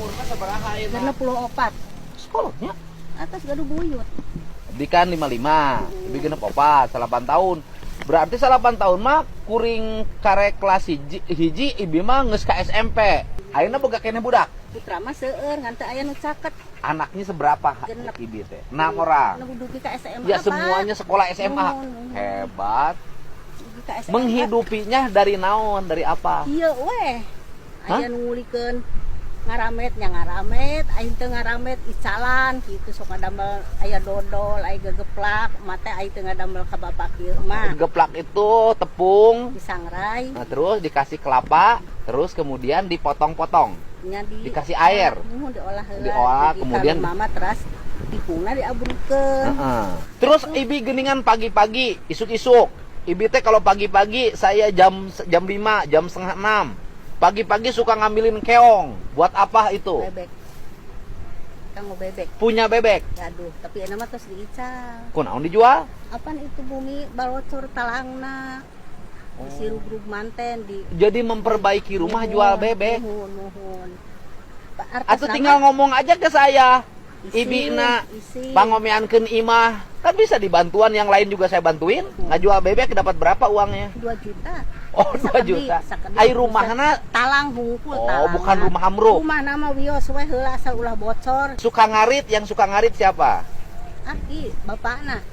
umurna sabaraha ayeuna? 64. Sekolahnya Atas gaduh buyut. di kan 55, lebih genep 4, 8 tahun. Berarti 8 tahun mah kuring karek kelas hiji ibi mah geus ka SMP. Ayeuna boga keneh budak. Putra mah seueur ngan teu aya nu caket. Anaknya seberapa Genep. ibi teh? 6 orang. Nu dugi ka SMA. Ya semuanya sekolah SMA. Hebat. Menghidupinya dari naon? Dari apa? Iya weh. Aya nu ngulikeun ngarametnya ngaramet, aing teu ngaramet icalan kitu sok ngadamel aya dodol, aya gegeplak, mate aing teu ngadamel ka bapak kieu mah. Geplak itu tepung, Disangrai. nah, terus dikasih kelapa, terus kemudian dipotong-potong, dikasih air, diolah heula. diolah, kemudian mama teras dipungna diabrukeun. Terus ibi geningan pagi-pagi, isuk-isuk. Ibi teh kalau pagi-pagi saya jam 5, jam setengah 6. Pagi-pagi suka ngambilin keong. Buat apa itu? Bebek. Kanggo bebek. Punya bebek. Aduh, tapi enak mah terus diical. Kunaon dijual? Apaan itu bumi balocor talangna. Disirup-rup manten di. Jadi memperbaiki rumah jual bebek. Nuhun. Atau tinggal ngomong aja ke saya. Ibina pangomeankeun imah. Kan bisa dibantuan yang lain juga saya bantuin. Ngajual bebek dapat berapa uangnya? 2 juta. Oh, 2 juta. Ai rumahna talang hungkul oh, talang. bukan rumah amruk. Rumah nama wios we heula asal ulah bocor. Suka ngarit, yang suka ngarit siapa? Aki, bapakna.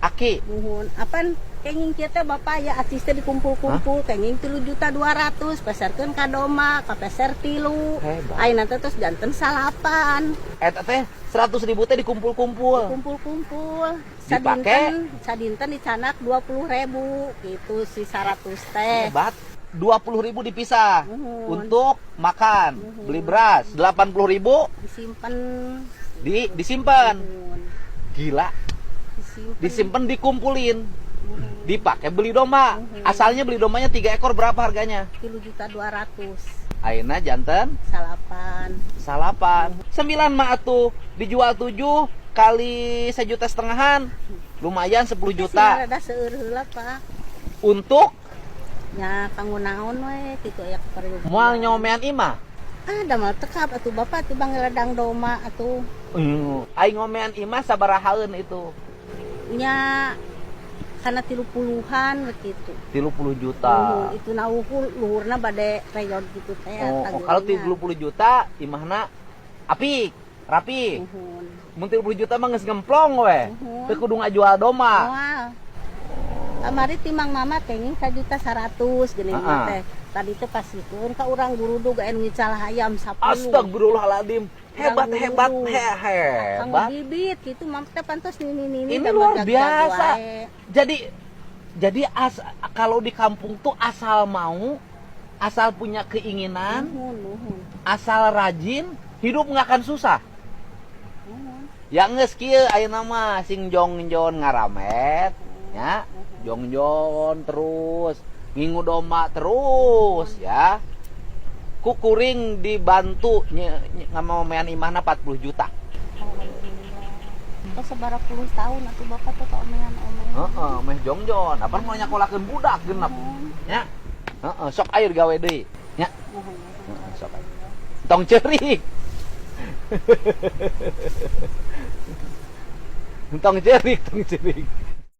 Aki. Nuhun. Apaan kenging kieu teh bapak ya asisten dikumpul-kumpul kenging 3.200.000 peserkeun ka doma, ka peser 3. Ayeuna teh terus janten 8. Eta teh 100.000 teh dikumpul-kumpul. Kumpul-kumpul. Dipake Sadinten dicanak 20.000 gitu si 100 teh. Hebat. 20.000 dipisah untuk makan, beli beras. 80.000 disimpan disimpan. Gila. Disimpan dikumpulin. Dipakai beli domba. Asalnya beli dombanya 3 ekor berapa harganya? 3.200.000. Ayeuna janten 8. 9 mah atuh dijual 7 kali 1,5 juta. Lumayan 10 juta. Rada seueur heula, Pak. Untuk nya kanggo naon we kitu aya keperluan. moal nyomean imah. Da mal tekap atuh Bapak tibang ladang doma atuh. Aing ngomean imah sabarahaeun itu? Nya kana 30-an begitu. 30 juta. Itu nauhul luhurna bade reyon gitu teh. Kalau 30 juta imahna apik, rapi. Mun 30 juta mah geus ngemplong we. Teu kudu ngajual doma. Kamari timang mama kenging 1.100.000 geuning teh. Tadi teh pasikeun ka urang gurudug anu ngical hayam 10. Astagfirullahaladzim. Hebat. Kanggo bibit gitu mah teh pantos nini. Ini luar biasa. Jadi kalau di kampung tuh asal mau, asal punya keinginan, asal rajin, hidup nggak akan susah. Ya geus kieu ayeuna mah sing jongjon ngaramet, ya. Jongjon terus, ngingu domba terus, ya. Kukuring dibantu ngamomean imahna 40 juta. Teh sabaraha puluh tahun atuh Bapak teh omean. Heeh, meh jongjon. Apa mau nyakolakeun budak genep. Nya. Heeh, sok air gawe deui. Nya. Heeh, sok air. Tong ceurik. Tong ceurik.